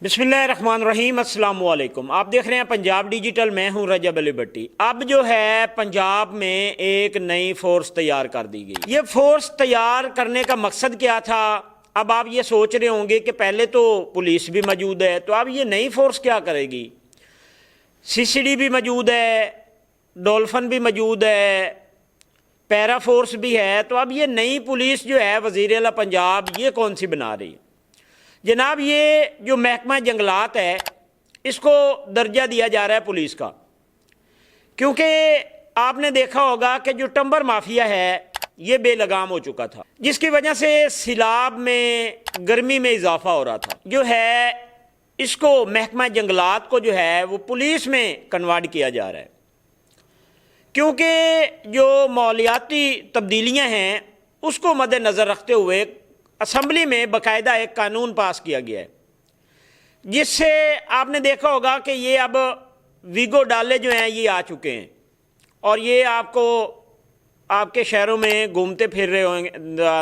बिस्मिल्लाहिर्रहमानिर्रहीम, अस्सलाम वालेकुम। आप देख रहे हैं पंजाब डिजिटल। मैं हूं रजब अली भट्टी। अब जो है पंजाब में एक नई फोर्स तैयार कर दी गई। ये फोर्स तैयार करने का मकसद क्या था? अब आप ये सोच रहे होंगे कि पहले तो पुलिस भी मौजूद है, तो अब ये नई फोर्स क्या करेगी? सीसीडी भी मौजूद है, डॉल्फिन भी मौजूद है, पैरा फोर्स भी है। तो अब ये नई पुलिस जो है वज़ीर आला पंजाब ये कौन सी बना रही है? जनाब, ये जो महकमा जंगलात है इसको दर्जा दिया जा रहा है पुलिस का, क्योंकि आपने देखा होगा कि जो टंबर माफिया है ये बेलगाम हो चुका था, जिसकी वजह से सैलाब में गर्मी में इजाफा हो रहा था। जो है इसको महकमा जंगलात को जो है वो पुलिस में कन्वर्ट किया जा रहा है, क्योंकि जो माहौलियाती तब्दीलियाँ हैं उसको मद्देनज़र रखते हुए असम्बली में बाकायदा एक कानून पास किया गया है, जिससे आपने देखा होगा कि ये अब वीगो डाले जो हैं ये आ चुके हैं और ये आपको आपके शहरों में घूमते फिर रहे होंगे,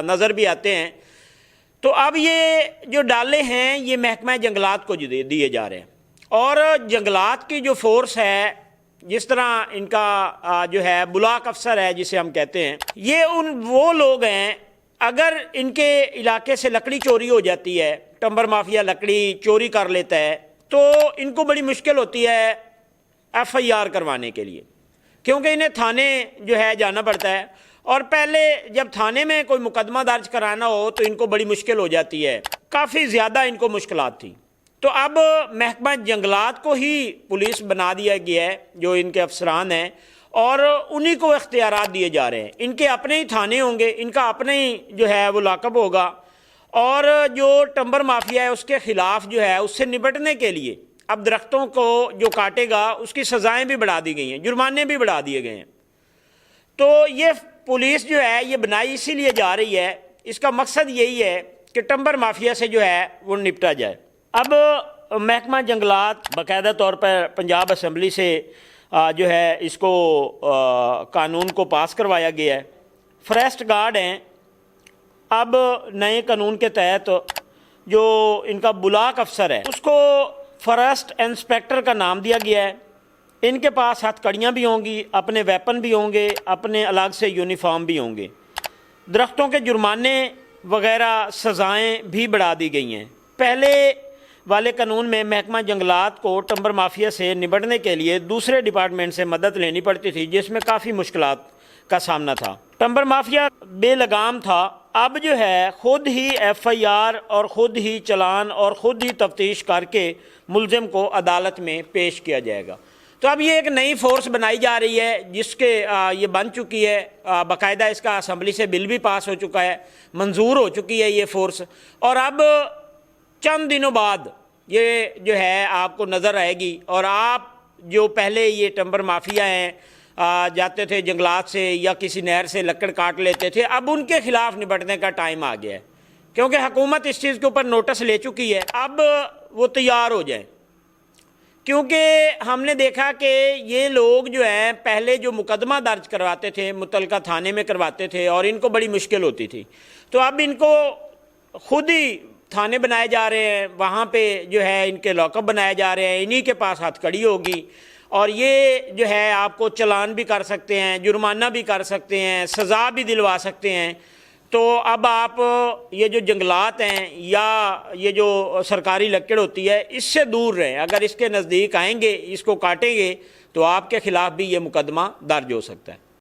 नज़र भी आते हैं। तो अब ये जो डाले हैं ये महकमा जंगलात को दिए जा रहे हैं, और जंगलात की जो फोर्स है, जिस तरह इनका जो है बुलाक अफसर है जिसे हम कहते हैं, ये वो लोग हैं, अगर इनके इलाके से लकड़ी चोरी हो जाती है, टंबर माफिया लकड़ी चोरी कर लेता है, तो इनको बड़ी मुश्किल होती है FIR करवाने के लिए, क्योंकि इन्हें थाने जो है जाना पड़ता है, और पहले जब थाने में कोई मुकदमा दर्ज कराना हो तो इनको बड़ी मुश्किल हो जाती है, काफ़ी ज़्यादा इनको मुश्किलात थी। तो अब महकमा जंगलात को ही पुलिस बना दिया गया है, जो इनके अफसरान हैं, और उन्हीं को इख्तियारात दिए जा रहे हैं। इनके अपने ही थाने होंगे, इनका अपने ही जो है वो लाकब होगा, और जो टंबर माफिया है उसके ख़िलाफ़ जो है उससे निपटने के लिए अब दरख्तों को जो काटेगा उसकी सज़ाएं भी बढ़ा दी गई हैं, जुर्माने भी बढ़ा दिए गए हैं। तो ये पुलिस जो है ये बनाई इसीलिए जा रही है, इसका मकसद यही है कि टंबर माफिया से जो है वो निपटा जाए। अब महकमा जंगलात बाकायदा तौर पर पंजाब असम्बली से जो है इसको कानून को पास करवाया गया है। फॉरेस्ट गार्ड हैं, अब नए कानून के तहत जो इनका बुलाक अफसर है उसको फॉरेस्ट इंस्पेक्टर का नाम दिया गया है। इनके पास हथकड़ियाँ भी होंगी, अपने वेपन भी होंगे, अपने अलग से यूनिफॉर्म भी होंगे। दरख्तों के जुर्माने वगैरह सज़ाएँ भी बढ़ा दी गई हैं। पहले वाले कानून में महकमा जंगलात को टंबर माफिया से निपटने के लिए दूसरे डिपार्टमेंट से मदद लेनी पड़ती थी, जिसमें काफ़ी मुश्किलात का सामना था। टंबर माफिया बेलगाम था। अब जो है ख़ुद ही FIR और ख़ुद ही चलान और ख़ुद ही तफ्तीश करके मुलजिम को अदालत में पेश किया जाएगा। तो अब ये एक नई फोर्स बनाई जा रही है, जिसके ये बन चुकी है, बाकायदा इसका असम्बली से बिल भी पास हो चुका है, मंजूर हो चुकी है ये फोर्स, और अब चंद दिनों बाद ये जो है आपको नज़र आएगी। और आप जो पहले ये टंबर माफिया हैं जाते थे जंगलात से या किसी नहर से लकड़ काट लेते थे, अब उनके ख़िलाफ़ निपटने का टाइम आ गया है, क्योंकि हुकूमत इस चीज़ के ऊपर नोटिस ले चुकी है। अब वो तैयार हो जाए, क्योंकि हमने देखा कि ये लोग जो हैं पहले जो मुकदमा दर्ज करवाते थे मुतलका थाने में करवाते थे और इनको बड़ी मुश्किल होती थी, तो अब इनको खुद ही थाने बनाए जा रहे हैं, वहाँ पे जो है इनके लॉकअप बनाए जा रहे हैं, इन्हीं के पास हथकड़ी होगी, और ये जो है आपको चलान भी कर सकते हैं, जुर्माना भी कर सकते हैं, सज़ा भी दिलवा सकते हैं। तो अब आप ये जो जंगलात हैं या ये जो सरकारी लकड़ होती है इससे दूर रहें। अगर इसके नज़दीक आएंगे, इसको काटेंगे, तो आपके ख़िलाफ़ भी ये मुकदमा दर्ज हो सकता है।